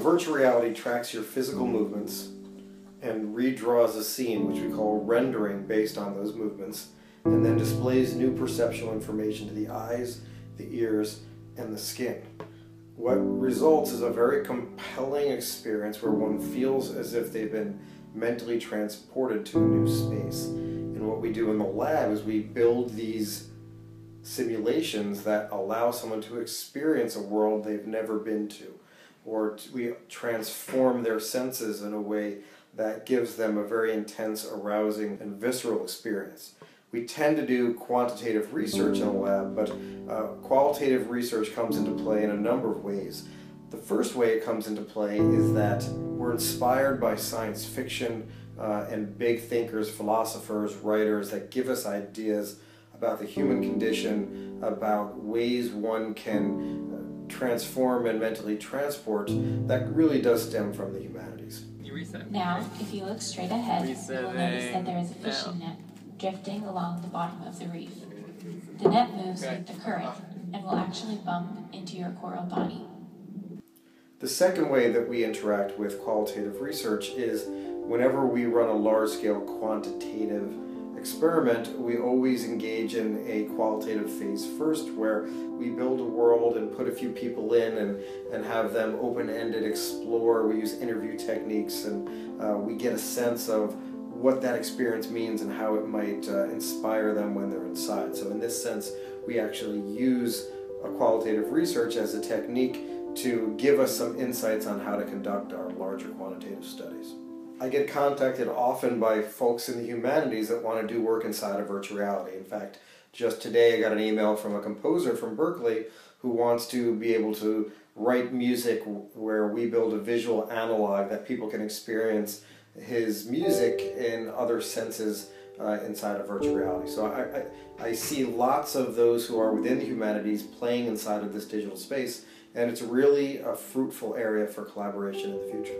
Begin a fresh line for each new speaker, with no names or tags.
virtual reality tracks your physical movements and redraws a scene, which we call rendering, based on those movements, and then displays new perceptual information to the eyes, the ears, and the skin. What results is a very compelling experience where one feels as if they've been mentally transported to a new space. And what we do in the lab is we build these simulations that allow someone to experience a world they've never been to, or we transform their senses in a way that gives them a very intense, arousing, and visceral experience. We tend to do quantitative research in a lab, but qualitative research comes into play in a number of ways. The first way it comes into play is that we're inspired by science fiction and big thinkers, philosophers, writers that give us ideas about the human condition, about ways one can transform and mentally transport, that really does stem from the humanities.
Now, if you look straight ahead, you will notice that there is a fishing net drifting along the bottom of the reef. The net moves with the current and will actually bump into your coral body.
The second way that we interact with qualitative research is whenever we run a large-scale quantitative experiment, we always engage in a qualitative phase first, where we build a world and put a few people in and have them open-ended explore. We use interview techniques, and we get a sense of what that experience means and how it might inspire them when they're inside. So in this sense, we actually use a qualitative research as a technique to give us some insights on how to conduct our larger quantitative studies. I get contacted often by folks in the humanities that want to do work inside of virtual reality. In fact, just today I got an email from a composer from Berkeley who wants to be able to write music where we build a visual analog that people can experience his music in other senses inside of virtual reality. So I see lots of those who are within the humanities playing inside of this digital space, and it's really a fruitful area for collaboration in the future.